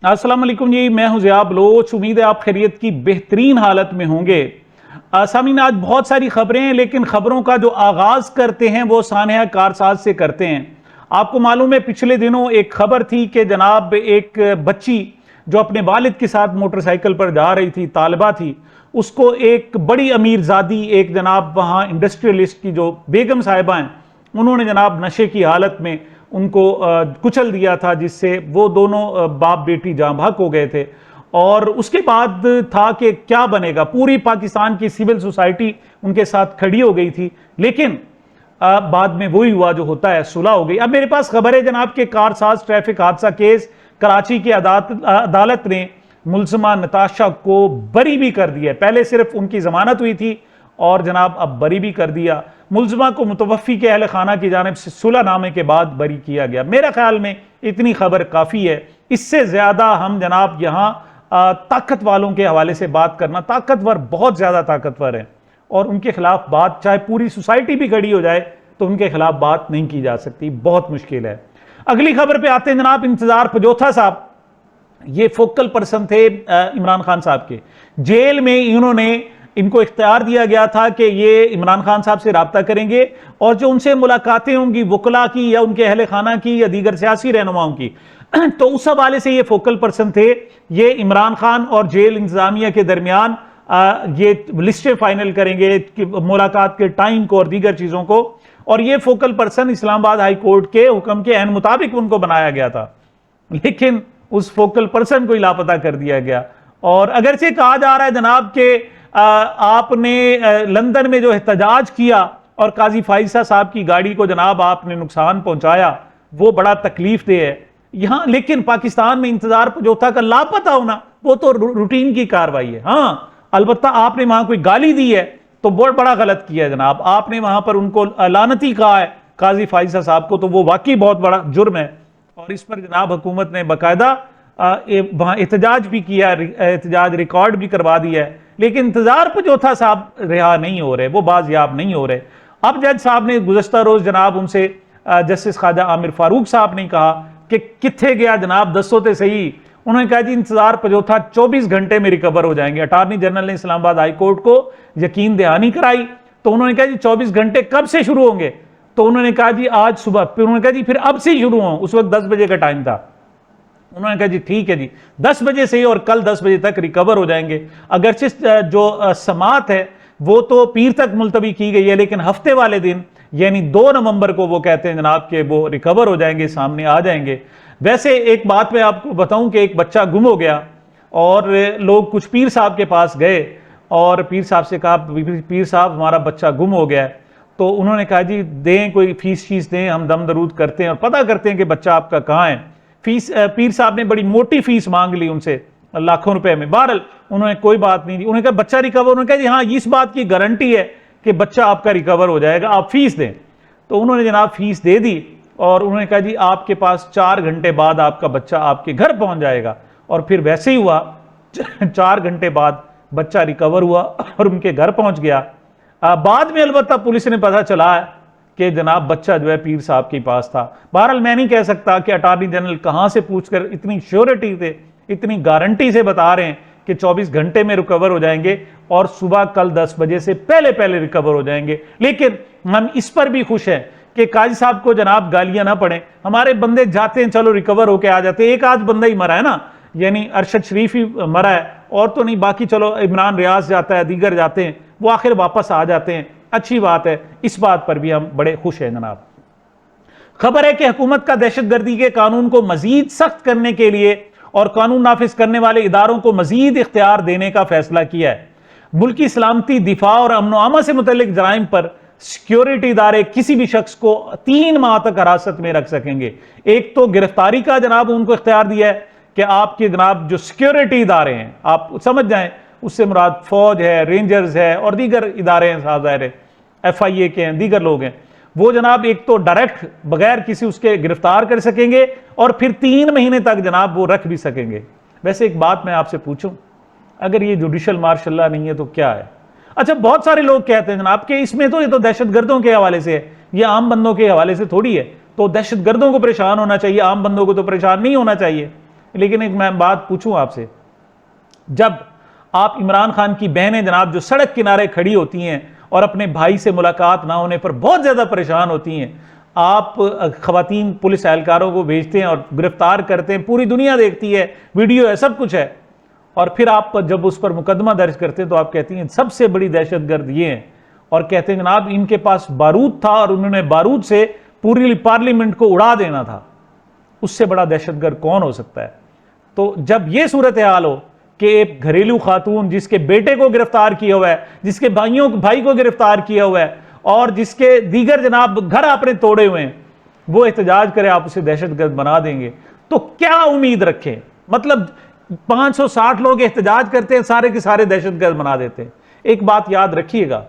अस्सलाम वालेकुम जी, मैं हूं ज़िया बलोच। उम्मीद है आप खैरियत की बेहतरीन हालत में होंगे। सामीन, आज बहुत सारी खबरें हैं, लेकिन खबरों का जो आगाज करते हैं वो सानिया कारसाज से करते हैं। आपको मालूम है पिछले दिनों एक खबर थी कि जनाब एक बच्ची जो अपने वालिद के साथ मोटरसाइकिल पर जा रही थी, तालिबा थी, उसको एक बड़ी अमीरजादी एक जनाब वहाँ इंडस्ट्रियलिस्ट की जो बेगम साहिबा हैं, उन्होंने जनाब नशे की हालत में उनको कुचल दिया था, जिससे वो दोनों बाप बेटी जाँ बहक हो गए थे। और उसके बाद था कि क्या बनेगा, पूरी पाकिस्तान की सिविल सोसाइटी उनके साथ खड़ी हो गई थी, लेकिन बाद में वही हुआ जो होता है, सुलह हो गई। अब मेरे पास खबर है जनाब के कारसाज ट्रैफिक हादसा केस कराची की अदालत ने मुलजमा नताशा को बरी भी कर दिया। पहले सिर्फ उनकी जमानत हुई थी और जनाब अब बरी भी कर दिया। मुलजमा को मुतवफ़ी के अहल खाना की जानिब से सुलहनामे के बाद बरी किया गया। मेरा ख्याल में इतनी खबर काफ़ी है। इससे ज़्यादा हम जनाब यहाँ ताकत वालों के हवाले से बात करना, ताकतवर बहुत ज़्यादा ताकतवर हैं और उनके खिलाफ बात, चाहे पूरी सोसाइटी भी खड़ी हो जाए तो उनके खिलाफ बात नहीं की जा सकती, बहुत मुश्किल है। अगली खबर पे आते हैं जनाब। इंतजार पजोथा साहब, ये फोकल पर्सन थे इमरान खान साहब के। जेल में इन्होंने इनको इख्तियार दिया गया था कि ये इमरान खान साहब से रब्ता करेंगे और जो उनसे मुलाकातें होंगी वकला की या उनके अहले खाना की या दीगर सियासी रहनुमाओं की, तो उस हवाले से ये फोकल पर्सन थे। ये इमरान खान और जेल इंतजामिया के दरमियान ये लिस्टें फाइनल करेंगे कि मुलाकात के टाइम को और दीगर चीज़ों को। और ये focal person Islamabad high court के हुक्म के एन मुताबिक उनको बनाया गया था, लेकिन उस फोकल पर्सन को ही लापता कर दिया गया। और अगरचे कहा जा रहा है जनाब के आपने लंदन में जो एहतजाज किया और काजी फाइसा साहब की गाड़ी को जनाब आपने नुकसान पहुंचाया, वो बड़ा तकलीफ दे है यहां। लेकिन पाकिस्तान में इंतजार पजोथा का लापता होना वो तो रूटीन की कार्रवाई है। हाँ, अलबत्ता आपने वहां कोई गाली दी है तो बहुत बड़ा गलत किया है जनाब। आपने वहां पर उनको लानती कहा है काजी फाइसा साहब को, तो वो वाकई बहुत बड़ा जुर्म है और इस पर जनाब हुकूमत ने बाकायदा वहां एहतजाज भी किया, एहतजाज रिकॉर्ड भी करवा दिया है। लेकिन इंतजार पजोथा साहब रिहा नहीं हो रहे, वो बाजियाब नहीं हो रहे। अब जज साहब ने गुज़श्ता रोज जनाब उनसे जस्टिस ख्वाजा आमिर फारूक साहब ने कहा कि किथे गया जनाब, दसो तो सही। उन्होंने कहा जी इंतजार पजोथा 24 घंटे में रिकवर हो जाएंगे। अटारनी जनरल ने इस्लामाबाद हाई कोर्ट को यकीन दहानी कराई, तो उन्होंने कहा जी 24 घंटे कब से शुरू होंगे, तो उन्होंने कहा जी आज सुबह। फिर उन्होंने कहा जी फिर अब से ही शुरू हो, उस वक्त 10 बजे का टाइम था। उन्होंने कहा जी ठीक है जी, 10 बजे से ही और कल 10 बजे तक रिकवर हो जाएंगे। अगरचे जो समात है वो तो पीर तक मुलतवी की गई है, लेकिन हफ्ते वाले दिन यानी 2 नवंबर को वो कहते हैं जनाब के वो रिकवर हो जाएंगे, सामने आ जाएंगे। वैसे एक बात मैं आपको बताऊं कि एक बच्चा गुम हो गया और लोग कुछ पीर साहब के पास गए और पीर साहब से कहा पीर साहब हमारा बच्चा गुम हो गया है। तो उन्होंने कहा जी दें, कोई फीस शीस दें, हम दम दरूद करते हैं और पता करते हैं कि बच्चा आपका कहाँ है। फीस पीर साहब ने बड़ी मोटी फीस मांग ली उनसे, लाखों रुपए में। बहरहाल उन्होंने कोई बात नहीं दी। उन्होंने कहा बच्चा रिकवर, उन्होंने कहा जी हाँ इस बात की गारंटी है कि बच्चा आपका रिकवर हो जाएगा, आप फीस दें। तो उन्होंने जनाब फीस दे दी और उन्होंने कहा जी आपके पास 4 घंटे बाद आपका बच्चा आपके घर पहुंच जाएगा। और फिर वैसे ही हुआ, 4 घंटे बाद बच्चा रिकवर हुआ और उनके घर पहुंच गया। बाद में अलबत्ता पुलिस ने पता चला है कि जनाब बच्चा जो है पीर साहब के पास था। बहरहाल मैं नहीं कह सकता कि अटारनी जनरल कहां से पूछकर इतनी श्योरिटी से, इतनी गारंटी से बता रहे हैं कि 24 घंटे में रिकवर हो जाएंगे और सुबह कल 10 बजे से पहले पहले रिकवर हो जाएंगे। लेकिन हम इस पर भी खुश हैं कि काजी साहब को जनाब गालियां ना पड़े। हमारे बंदे जाते हैं, चलो रिकवर होके आ जाते हैं। एक आध बंदा ही मरा है ना, यानी अरशद शरीफ ही मरा है और तो नहीं, बाकी चलो इमरान रियाज जाता है, दीगर जाते हैं, वो आखिर वापस आ जाते हैं, अच्छी बात है। इस बात पर भी हम बड़े खुश हैं जनाब। खबर है कि हुकूमत का दहशतगर्दी के कानून को मजीद सख्त करने के लिए और कानून नाफिज करने वाले इदारों को मजीद इख्तियार देने का फैसला किया है। मुल्की सलामती, दिफा और अमन आमा से मुतल्लिक जराइम पर सिक्योरिटी इदारे किसी भी शख्स को 3 माह तक हिरासत में रख सकेंगे। एक तो गिरफ्तारी का जनाब उनको इख्तियार दिया है कि आपके जनाब जो सिक्योरिटी इदारे हैं, आप समझ जाएं, उससे मुराद फौज है, रेंजर्स है और दीगर इदारे हैं, साफ जाहिर है FIA के हैं, दीगर लोग हैं, वो जनाब एक तो डायरेक्ट बगैर किसी उसके गिरफ्तार कर सकेंगे और फिर 3 महीने तक जनाब वो रख भी सकेंगे। वैसे एक बात मैं आपसे पूछूं, अगर ये जुडिशल मार्शल लॉ नहीं है तो क्या है? अच्छा, बहुत सारे लोग कहते हैं जनाब कि इसमें तो ये तो दहशतगर्दों के हवाले से है, ये आम बंदों के हवाले से थोड़ी है, तो दहशतगर्दों को परेशान होना चाहिए, आम बंदों को तो परेशान नहीं होना चाहिए। लेकिन एक मैं बात पूछूं आपसे, जब आप इमरान खान की बहनें जनाब जो सड़क किनारे खड़ी होती हैं और अपने भाई से मुलाकात ना होने पर बहुत ज़्यादा परेशान होती हैं, आप खवातीन पुलिस एहलकारों को भेजते हैं और गिरफ्तार करते हैं, पूरी दुनिया देखती है, वीडियो है, सब कुछ है, और फिर आप जब उस पर मुकदमा दर्ज करते हैं तो आप कहती हैं सबसे बड़ी दहशतगर्द ये हैं, और कहते हैं जनाब इनके पास बारूद था और उन्होंने बारूद से पूरी पार्लियामेंट को उड़ा देना था। उससे बड़ा दहशतगर्द कौन हो सकता है? तो जब यह सूरत हाल हो कि एक घरेलू खातून जिसके बेटे को गिरफ्तार किया हुआ है, जिसके भाई को गिरफ्तार किया हुआ है, और जिसके दीगर जनाब घर आपने तोड़े हुए हैं, वो एहतजाज करे आप उसे दहशतगर्द बना देंगे, तो क्या उम्मीद रखें? मतलब 560 लोग एहतजाज करते हैं, सारे के सारे दहशतगर्द बना देते हैं। एक बात याद रखिएगा,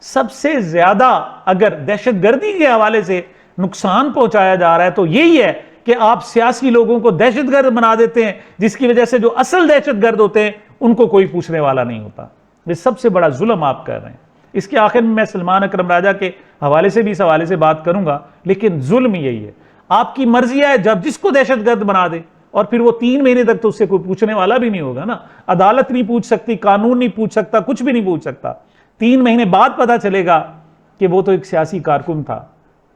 सबसे ज्यादा अगर दहशतगर्दी के हवाले से नुकसान पहुंचाया जा रहा है तो यही है कि आप सियासी लोगों को दहशतगर्द बना देते हैं, जिसकी वजह से जो असल दहशतगर्द होते हैं उनको कोई पूछने वाला नहीं होता। ये सबसे बड़ा जुल्म आप कर रहे हैं। इसके आखिर में मैं सलमान अकरम राजा के हवाले से भी इस हवाले से बात करूंगा, लेकिन जुल्म यही है, आपकी मर्जी है जब जिसको दहशतगर्द बना दे, और फिर वो 3 महीने तक तो उससे कोई पूछने वाला भी नहीं होगा ना, अदालत नहीं पूछ सकती, कानून नहीं पूछ सकता, कुछ भी नहीं पूछ सकता। 3 महीने बाद पता चलेगा कि वो तो एक सियासी कारकुन था।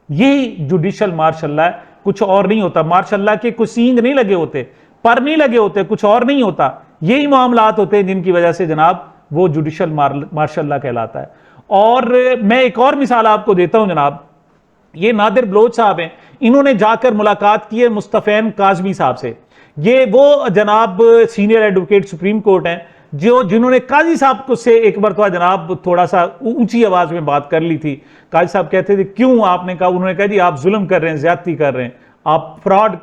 यही जुडिशल मार्शल लॉ है, कुछ और नहीं होता। मार्शल लॉ के कुछ सींग नहीं लगे होते, पर नहीं लगे होते, कुछ और नहीं होता। यही मामलात होते हैं जिनकी वजह से जनाब वो जुडिशल मार्शल लॉ कहलाता है। और मैं एक और मिसाल आपको देता हूं जनाब, ये नादिर बलोच साहब हैं, इन्होंने जाकर मुलाकात की है मुस्तफैन काजमी साहब से। ये वो जनाब सीनियर एडवोकेट सुप्रीम कोर्ट हैं जिन्होंने काजी साहब को से एक मरतबा जनाब थोड़ा सा ऊंची आवाज में बात कर ली थी। काजी साहब कहते थे क्यों? आपने कहा, उन्होंने कहा जी आप जुल्म कर रहे हैं, ज्यादती कर रहे हैं, आप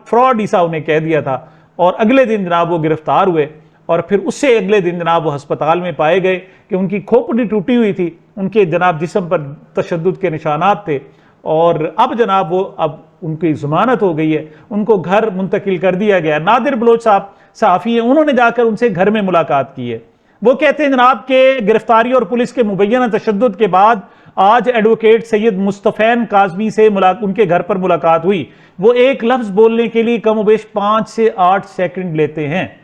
फ्रॉड ईसा उन्हें कह दिया था। और अगले दिन जनाब वो गिरफ्तार हुए, और फिर उससे अगले दिन जनाब वो अस्पताल में पाए गए कि उनकी खोपड़ी टूटी हुई थी, उनके जनाब जिस्म पर तशद्दुद के निशानात थे, और अब जनाब वो अब उनकी जमानत हो गई है, उनको घर मुंतकिल कर दिया गया। नादिर बलोच साहब सहाफ़ी हैं, उन्होंने जाकर उनसे घर में मुलाकात की है। वो कहते हैं जनाब के गिरफ्तारी और पुलिस के मुबैना तशद्दुद के बाद आज एडवोकेट सैयद मुस्तफैन काजमी से उनके घर पर मुलाकात हुई। वो एक लफ्ज बोलने के लिए कमोबेश 5 से 8 सेकंड लेते हैं,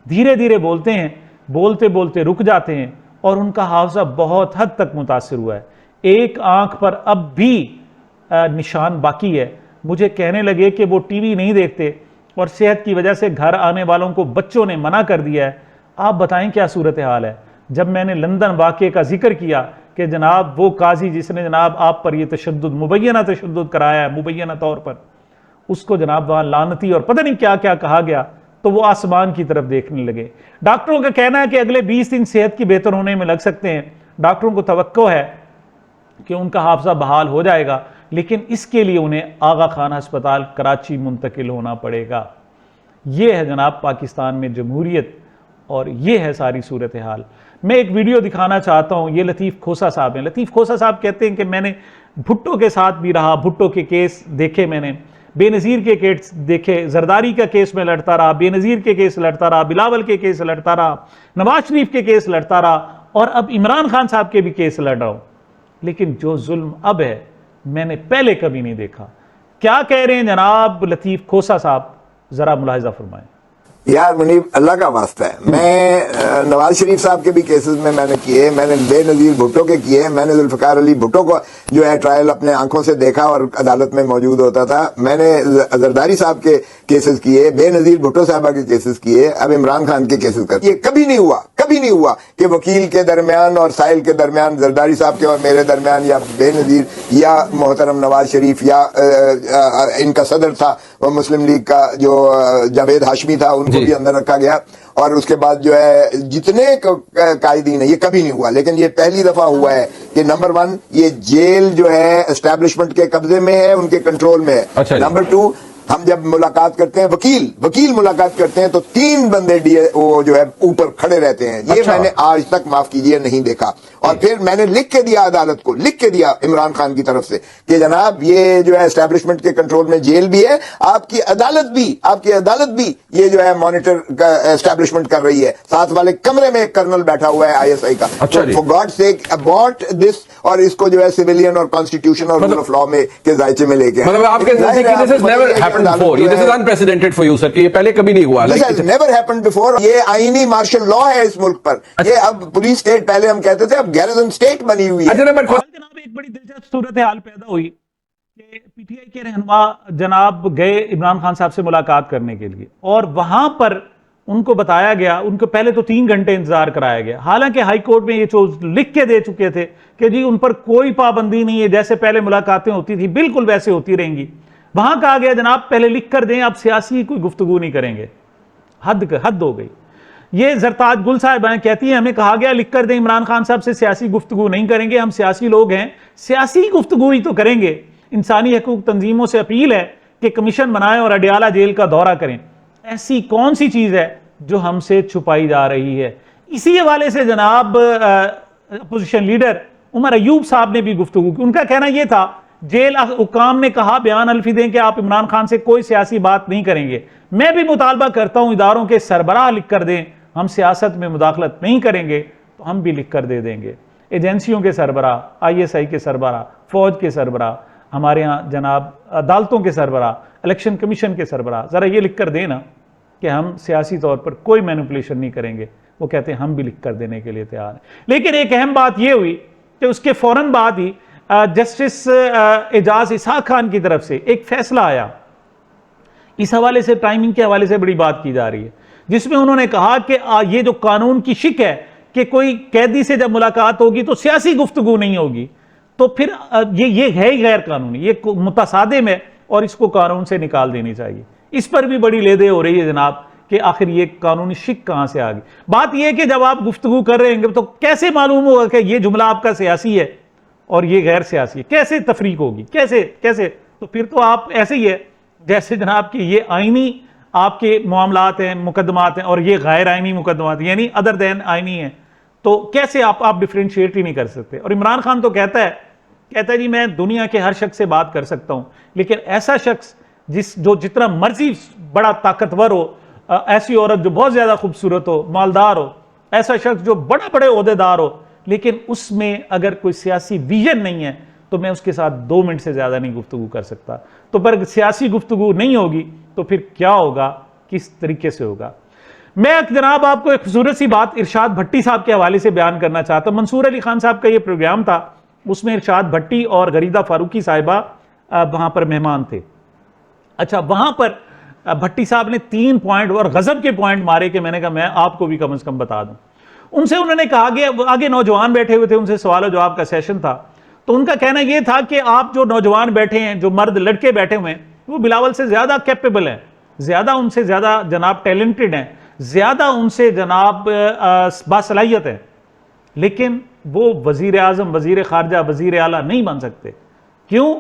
धीरे धीरे बोलते हैं, बोलते बोलते रुक जाते हैं, और उनका हाफजा बहुत हद तक मुतासिर हुआ है। एक आंख पर अब भी निशान बाकी है। मुझे कहने लगे कि वो टीवी नहीं देखते और सेहत की वजह से घर आने वालों को बच्चों ने मना कर दिया है। आप बताएं क्या सूरत हाल है? जब मैंने लंदन वाक़े का जिक्र किया कि जनाब वो काजी जिसने जनाब आप पर यह तशद्दुद मुबैना तशद्दुद कराया है मुबैना तौर पर, उसको जनाब वहाँ लानती और पता नहीं क्या क्या कहा गया, तो वो आसमान की तरफ देखने लगे। डॉक्टरों का कहना है कि अगले 20 दिन सेहत की बेहतर होने में लग सकते हैं। डॉक्टरों को तवक्को है कि उनका हाफजा बहाल हो जाएगा, लेकिन इसके लिए उन्हें आगा खान अस्पताल कराची मुंतकिल होना पड़ेगा। यह है जनाब पाकिस्तान में जमहूरियत, और यह है सारी सूरत हाल। मैं एक वीडियो दिखाना चाहता हूं, ये लतीफ़ खोसा साहब हैं। लतीफ़ खोसा साहब कहते हैं कि मैंने भुट्टो के साथ भी रहा, भुट्टो के केस देखे, मैंने बेनज़ीर के केस देखे, जरदारी का केस में लड़ता रहा, बेनज़ीर के केस लड़ता रहा, बिलावल के केस लड़ता रहा, नवाज शरीफ के केस लड़ता रहा, और अब इमरान खान साहब के भी केस लड़ रहा हूं। लेकिन जो जुल्म अब है मैंने पहले कभी नहीं देखा। क्या कह रहे हैं जनाब लतीफ़ खोसा साहब, जरा मुलाहिजा फरमाएं। यार मुनीब, अल्लाह का वास्ता है, मैं नवाज शरीफ साहब के भी केसेस में मैंने किए, मैंने बेनज़ीर भुट्टो के किए, मैंने जुल्फ़िकार अली भुट्टो को जो है ट्रायल अपने आंखों से देखा और अदालत में मौजूद होता था, मैंने जरदारी साहब के केसेस किए, बेनज़ीर भुट्टो साहबा के केसेस किए, अब इमरान खान के केसेस करते। ये कभी नहीं हुआ कि वकील के दरमियान और साहिल के दरमियान, जरदारी साहब के और मेरे दरमियान, या बेनज़ीर या मोहतरम नवाज शरीफ या इनका सदर था वो मुस्लिम लीग का जो जावेद हाशमी था, उनको भी अंदर रखा गया, और उसके बाद जो है जितने कायदीन है, ये कभी नहीं हुआ। लेकिन ये पहली दफा हुआ है कि नंबर 1 ये जेल जो है एस्टैब्लिशमेंट के कब्जे में है, उनके कंट्रोल में है। अच्छा, नंबर 2 हम जब मुलाकात करते हैं, वकील मुलाकात करते हैं, तो 3 बंदे वो जो है ऊपर खड़े रहते हैं। ये मैंने आज तक, माफ कीजिए, नहीं देखा। और फिर मैंने लिख के दिया अदालत को, लिख के दिया इमरान खान की तरफ से कि जनाब ये जो है एस्टैब्लिशमेंट के कंट्रोल में जेल भी है, आपकी अदालत भी ये जो है मॉनिटर का एस्टैब्लिशमेंट कर रही है। साथ वाले कमरे में एक कर्नल बैठा हुआ है ISI का। For God sake about this, और इसको जो है सिविलियन और कॉन्स्टिट्यूशन और रूल ऑफ लॉ में के जायचे में लेके, happened before. This is unprecedented for you, sir. कि ये पहले कभी नहीं हुआ. This has never happened before. ये आईनी मार्शल लॉ है इस मुल्क पर. ये अब पुलिस स्टेट पहले हम कहते थे, अब गैरिजन स्टेट बनी हुई है. अच्छा, but जनाब एक बड़ी दिलचस्प सूरत हाल पैदा हुई कि पीटीआई के रहनुमा जनाब गए इमरान खान साहब से मुलाकात करने के लिए, और वहां पर उनको बताया गया, उनको पहले तो 3 घंटे इंतजार कराया गया, हालांकि हाई कोर्ट में ये चीज लिख के दे चुके थे कि जी उन पर कोई पाबंदी नहीं है, जैसे पहले मुलाकातें होती थी बिल्कुल वैसे होती रहेंगी। वहां कहा गया जनाब पहले लिख कर दें, आप सियासी कोई गुफ्तगू नहीं करेंगे। हद हो गई। ये जरताज गुल साहब कहती है हमें कहा गया लिख कर दें इमरान खान साहब से सियासी गुफ्तगू नहीं करेंगे, हम सियासी लोग हैं, सियासी गुफ्तगू ही तो करेंगे। इंसानी हकूक तंजीमों से अपील है कि कमीशन बनाएं और अडियाला जेल का दौरा करें। ऐसी कौन सी चीज है जो हमसे छुपाई जा रही है? इसी हवाले से जनाब अपोजिशन लीडर उमर अयूब साहब ने भी गुफ्तगू की। उनका कहना यह था जेल हुकाम ने कहा बयान अल्फी दें कि आप इमरान खान से कोई सियासी बात नहीं करेंगे। मैं भी मुतालबा करता हूं इदारों के सरबराह लिख कर दें हम सियासत में मुदाखलत नहीं करेंगे, तो हम भी लिख कर दे देंगे। एजेंसियों के सरबराह, ISI के सरबराह, फौज के सरबराह, हमारे यहाँ जनाब अदालतों के सरबराह, इलेक्शन कमीशन के सरबराह, जरा ये लिख कर देना कि हम सियासी तौर पर कोई मैनिपुलेशन नहीं करेंगे। वो कहते हैं हम भी लिख कर देने के लिए तैयार हैं। लेकिन एक अहम बात यह हुई कि उसके फौरन बाद ही जस्टिस एजाज इसहाक खान की तरफ से एक फैसला आया। इस हवाले से टाइमिंग के हवाले से बड़ी बात की जा रही है, जिसमें उन्होंने कहा कि ये जो कानून की शिक है कि कोई कैदी से जब मुलाकात होगी तो सियासी गुफ्तगू नहीं होगी, तो फिर ये है ही गैर कानूनी, ये मुतसादिम है और इसको कानून से निकाल देनी चाहिए। इस पर भी बड़ी लेदे हो रही है जनाब कि आखिर ये कानूनी शिक कहां से आ गई। बात यह है कि जब आप गुफ्तगू कर रहे हैं तो कैसे मालूम होगा कि ये जुमला आपका सियासी है और ये गैर सियासी है? कैसे तफरीक होगी? कैसे? तो फिर तो आप ऐसे ही है जैसे जनाब कि ये आईनी आपके मामलात हैं, मुकदमात हैं, और ये गैर आईनी मुकदमात यानी अदर दैन आईनी है, तो कैसे आप डिफ्रेंशिएट ही नहीं कर सकते। और इमरान खान तो कहता है जी मैं दुनिया के हर शख्स से बात कर सकता हूं, लेकिन ऐसा शख्स जो जितना मर्जी बड़ा ताकतवर हो, ऐसी औरत जो बहुत ज्यादा खूबसूरत हो, मालदार हो, ऐसा शख्स जो बड़े ओहदेदार हो, लेकिन उसमें अगर कोई सियासी विजन नहीं है तो मैं उसके साथ 2 मिनट से ज्यादा नहीं गुफ्तगू कर सकता। तो पर सियासी गुफ्तगू नहीं होगी तो फिर क्या होगा, किस तरीके से होगा? मैं जनाब आपको एक खूबसूरत सी बात इरशाद भट्टी साहब के हवाले से बयान करना चाहता हूं। मंसूर अली खान साहब का ये प्रोग्राम था, उसमें इरशाद भट्टी और गरीदा फारूकी साहिबा वहां पर मेहमान थे। अच्छा, वहां पर भट्टी साहब ने 3 पॉइंट और गजब के पॉइंट मारे कि मैंने कहा मैं आपको भी कम से कम बता दूं। उनसे उन्होंने कहा कि आगे नौजवान बैठे हुए थे, उनसे सवाल और जवाब का सेशन था, तो उनका कहना यह था कि आप जो नौजवान बैठे हैं, जो मर्द लड़के बैठे हुए हैं, वो बिलावल से ज्यादा कैपेबल हैं, ज्यादा उनसे ज्यादा जनाब टैलेंटेड हैं, ज्यादा उनसे जनाब बासलाहियत है, लेकिन वो वजीर आजम, वजीर खारजा, वजीर आला नहीं बन सकते। क्यों?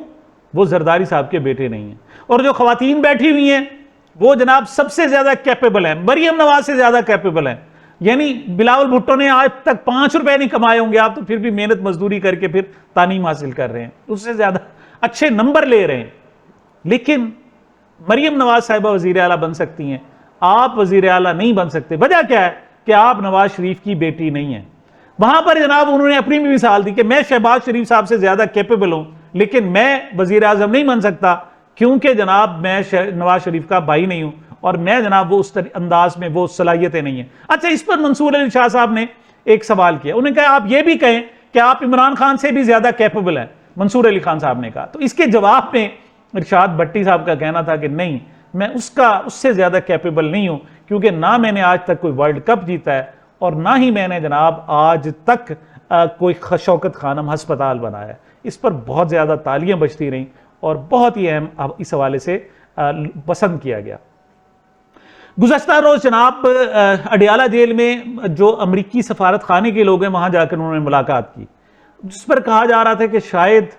वो जरदारी साहब के बेटे नहीं हैं। और जो खवातीन बैठी हुई हैं वो जनाब सबसे ज्यादा कैपेबल है, मरियम नवाज से ज्यादा कैपेबल है। यानी बिलावल भुट्टो ने आज तक 5 रुपए नहीं कमाए होंगे, आप तो फिर भी मेहनत मजदूरी करके फिर तालीम हासिल कर रहे हैं, उससे ज्यादा अच्छे नंबर ले रहे हैं। लेकिन मरियम नवाज साहिबा वजीर आला बन सकती हैं, आप वजीर आला नहीं बन सकते। वजह क्या है कि आप नवाज शरीफ की बेटी नहीं है। वहां पर जनाब उन्होंने अपनी भी मिसाल दी कि मैं शहबाज शरीफ साहब से ज्यादा कैपेबल हूं, लेकिन मैं वजीर आजम नहीं बन सकता क्योंकि जनाब मैं नवाज शरीफ का भाई नहीं हूं और मैं जनाब वो उस अंदाज में वो सलाहियतें नहीं है। अच्छा, इस पर मंसूर अली शाह साहब ने एक सवाल किया, उन्होंने कहा आप ये भी कहें कि आप इमरान खान से भी ज्यादा कैपेबल हैं, मंसूर अली खान साहब ने कहा। तो इसके जवाब में इरशाद भट्टी साहब का कहना था कि नहीं, मैं उससे ज्यादा कैपेबल नहीं हूं, क्योंकि ना मैंने आज तक कोई वर्ल्ड कप जीता है और ना ही मैंने जनाब आज तक कोई शौकत खानम हस्पताल बनाया है। इस पर बहुत ज्यादा तालियां बजती रहीं और बहुत ही अहम इस हवाले से पसंद किया गया। गुज़श्ता रोज जनाब अडियाला जेल में जो अमरीकी सफारत खाने के लोग हैं वहां जाकर उन्होंने मुलाकात की, जिस पर कहा जा रहा था कि शायद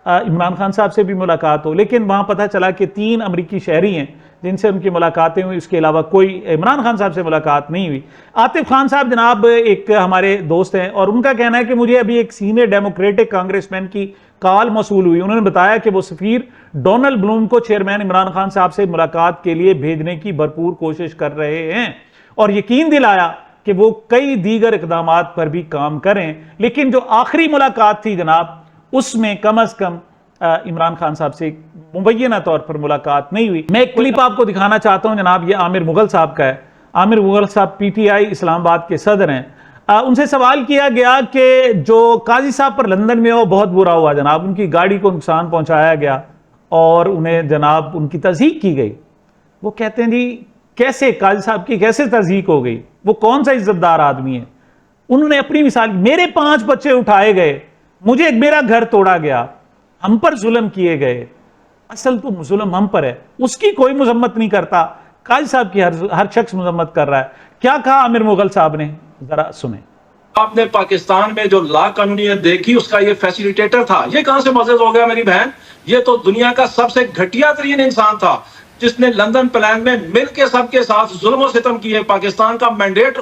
इमरान खान साहब से भी मुलाकात हो, लेकिन वहां पता चला कि 3 अमरीकी शहरी हैं जिनसे उनकी मुलाकातें हुई, उसके अलावा कोई इमरान खान साहब से मुलाकात नहीं हुई। आतिफ खान साहब जनाब एक हमारे दोस्त हैं और उनका कहना है कि मुझे अभी एक सीनियर डेमोक्रेटिक कांग्रेसमैन की कॉल मौसूल हुई, उन्होंने बताया कि वो सफीर डोनाल्ड ब्लूम को चेयरमैन इमरान खान साहब से मुलाकात के लिए भेजने की भरपूर कोशिश कर रहे हैं और यकीन दिलाया कि वो कई दीगर इकदामात पर भी काम करें। लेकिन जो आखिरी मुलाकात थी जनाब, उसमें कम अज कम इमरान खान साहब से मुबैना तौर पर मुलाकात नहीं हुई। मैं एक क्लिप आपको दिखाना चाहता हूं जनाब, ये आमिर मुगल साहब का है। आमिर मुगल साहब पीटीआई इस्लामाबाद के सदर हैं। उनसे सवाल किया गया कि जो काजी साहब पर लंदन में वो बहुत बुरा हुआ जनाब, उनकी गाड़ी को नुकसान पहुंचाया गया और उन्हें जनाब उनकी तज़हीक की गई। वो कहते हैं जी कैसे काजी साहब की कैसे तज़हीक हो गई, वो कौन सा इज्जतदार आदमी है। उन्होंने अपनी मिसाल, मेरे 5 बच्चे उठाए गए, मुझे मेरा घर तोड़ा गया, हम पर जुल्म किए गए, असल तो जुल्म हम पर है, उसकी कोई मजम्मत नहीं करता, काजी साहब की हर शख्स मजम्मत कर रहा है। क्या कहा आमिर मुगल साहब ने, जरा सुने। आपने पाकिस्तान में जो ला कानूनियत देखी उसका ये फैसिलिटेटर था, ये कहां से मज़ेद हो गया मेरी बहन। ये तो दुनिया का सबसे घटिया तरीन इंसान था जिसने लंदन प्लान में मिलकर सबके साथ जुल्म और सितम किए। पाकिस्तान का मैंडेट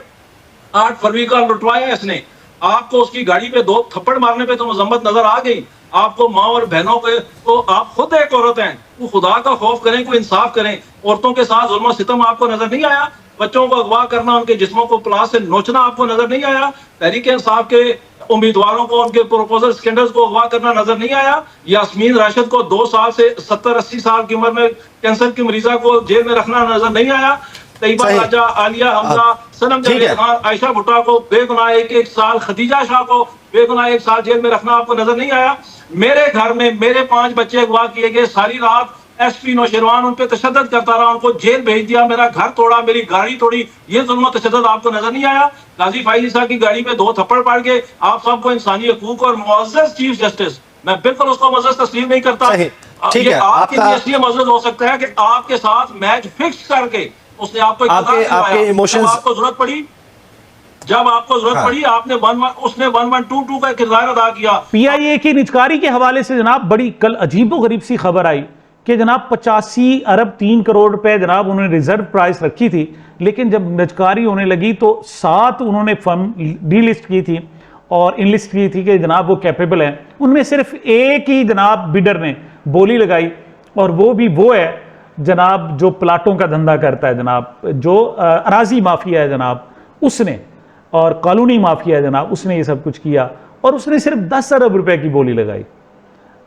8 फरवरी का लुटवाया इसने। आपको उसकी गाड़ी पे 2 थप्पड़ मारने पे तो मजम्मत नजर आ गई। आपको माँ और बहनों के तो आप खुद एक औरत हैं, वो खुदा का खौफ करें, कोई इंसाफ करें। औरतों के साथ जुल्म और सितम आपको नजर नहीं आया? बच्चों को अगवा करना, उनके जिस्मों को प्लास से नोचना आपको नजर नहीं आया? तहरीक इंसाफ के उम्मीदवारों को, उनके प्रपोजल स्कैंडल्स को अगवा करना नजर नहीं आया? यास्मीन राशिद को 2 साल से 70-80 साल की उम्र में कैंसर की मरीजा को जेल में रखना नजर नहीं आया? तैयबा राजा, आलिया हमजा, सनम जावेद खान, आयशा भुट्टा को बेगुनाह 1 साल, खदीजा शाह को बेगुनाह 1 साल जेल में रखना आपको नजर नहीं आया? मेरे घर में मेरे 5 बच्चे अगवा किए गए, सारी रात एसपी नौशेरवान उन पे तशद्दुद करता रहा, उनको जेल भेज दिया, मेरा घर तोड़ा, मेरी गाड़ी तोड़ी, ये जुल्म तशद्दुद आपको नजर नहीं आया? गाजी फाइज ईसा की गाड़ी पे 2 थप्पड़ पड़ के आप सबको इंसानी हकूक और मुअज़्ज़ज़ चीफ जस्टिस, मैं बिल्कुल उसको मुअज़्ज़ज़ तस्लीम नहीं करता। ठीक है, आपके लिए इसलिए मुअज़्ज़ज़ हो सकता है कि आपके साथ मैच फिक्स करके उसने आपको आपके इमोशंस, आपको जरूरत पड़ी, जब आपको जरूरत पड़ी आपने उसने 1122 का किरदार अदा किया। पीआईए की निजकारी के हवाले से जनाब बड़ी कल अजीबोगरीब सी खबर आई कि जनाब 85 अरब 3 करोड़ रुपए जनाब उन्होंने रिजर्व प्राइस रखी थी, लेकिन जब निजकारी होने लगी तो 7 उन्होंने फर्म डीलिस्ट की थी और इनलिस्ट की थी कि जनाब वो कैपेबल हैं। उनमें सिर्फ एक ही जनाब बिडर ने बोली लगाई, और वो भी वो है जनाब जो प्लाटों का धंधा करता है जनाब, जो अराजी माफिया है जनाब, उसने, और कॉलोनी माफिया है जनाब, उसने ये सब कुछ किया और उसने सिर्फ 10 अरब रुपए की बोली लगाई।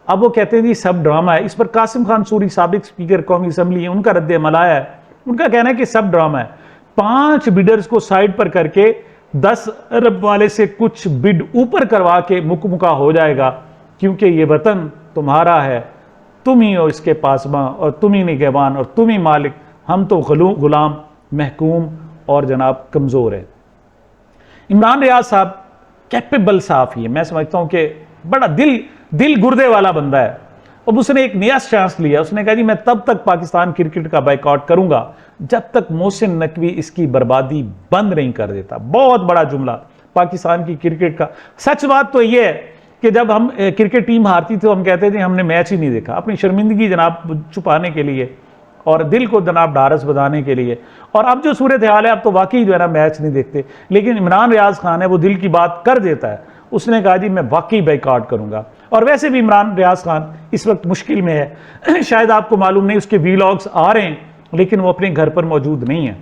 अब वो कहते हैं जी सब ड्रामा है। इस पर कासिम खान सूरी साबिक स्पीकर कौमी असम्बली है, उनका रद्द अमल आया है। उनका कहना है कि सब ड्रामा है। 5 बिडर्स को साइड पर करके 10 अरब वाले से कुछ बिड ऊपर करवा के मुकमुका हो जाएगा, क्योंकि ये वतन तुम्हारा है, तुम ही हो इसके पासबां और तुम ही निगहबान और तुम ही मालिक, हम तो गुलाम, महकूम और जनाब कमज़ोर है। इमरान रियाज साहब कैपेबल साफ़ी है, मैं समझता हूं कि बड़ा दिल गुर्दे वाला बंदा है। अब उसने एक नया चांस लिया, उसने कहा जी मैं तब तक पाकिस्तान क्रिकेट का बाइकआउट करूंगा जब तक मोहसिन नकवी इसकी बर्बादी बंद नहीं कर देता। बहुत बड़ा जुमला पाकिस्तान की क्रिकेट का। सच बात तो यह है कि जब हम क्रिकेट टीम हारती थी तो हम कहते थे हमने मैच ही नहीं देखा, अपनी शर्मिंदगी जनाब छुपाने के लिए और दिल को जनाब ढारस बधाने के लिए। और अब जो सूरत हाल है, अब तो वाकई जो है ना मैच नहीं देखते। लेकिन इमरान रियाज खान है, वो दिल की बात कर देता है। उसने कहा जी मैं वाकई बाइकआउट करूंगा। और वैसे भी इमरान रियाज खान इस वक्त मुश्किल में है, शायद आपको मालूम नहीं, उसके वीलॉग्स आ रहे हैं लेकिन वो अपने घर पर मौजूद नहीं है।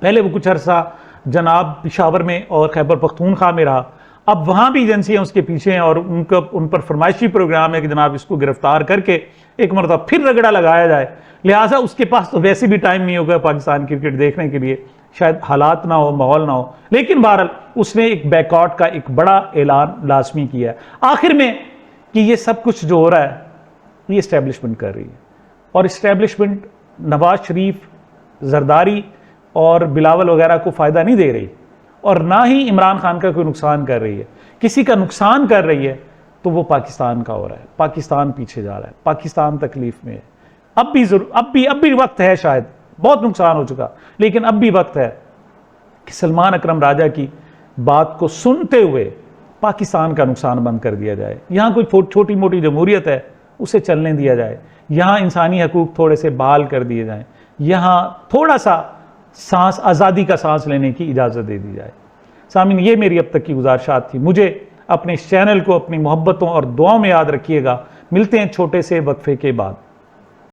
पहले वो कुछ अरसा जनाब पिशावर में और खैबर पख्तूनख्वा में रहा, अब वहाँ भी एजेंसियाँ उसके पीछे हैं और उन पर फरमाइशी प्रोग्राम है कि जनाब इसको गिरफ्तार करके एक मरतबा फिर रगड़ा लगाया जाए। लिहाजा उसके पास तो वैसे भी टाइम नहीं होगा पाकिस्तान क्रिकेट देखने के लिए, शायद हालात ना हो, माहौल ना हो। लेकिन बहरहाल उसने एक बैकआउट का एक बड़ा ऐलान लाजमी किया है आखिर में कि ये सब कुछ जो हो रहा है ये इस्टेब्लिशमेंट कर रही है, और इस्टेब्लिशमेंट नवाज शरीफ, जरदारी और बिलावल वगैरह को फ़ायदा नहीं दे रही और ना ही इमरान खान का कोई नुकसान कर रही है। किसी का नुकसान कर रही है तो वो पाकिस्तान का हो रहा है। पाकिस्तान पीछे जा रहा है, पाकिस्तान तकलीफ में है। अब भी वक्त है, शायद बहुत नुकसान हो चुका, लेकिन अब भी वक्त है कि सलमान अकरम राजा की बात को सुनते हुए पाकिस्तान का नुकसान बंद कर दिया जाए। यहाँ कोई छोटी मोटी जमहूरियत है उसे चलने दिया जाए, यहाँ इंसानी हकूक थोड़े से बहाल कर दिए जाएं, यहाँ थोड़ा सा सांस, आज़ादी का सांस लेने की इजाज़त दे दी जाए। सामीन, ये मेरी अब तक की गुजारिशात थी। मुझे अपने इस चैनल को अपनी मोहब्बतों और दुआओं में याद रखिएगा। मिलते हैं छोटे से वक्फे के बाद।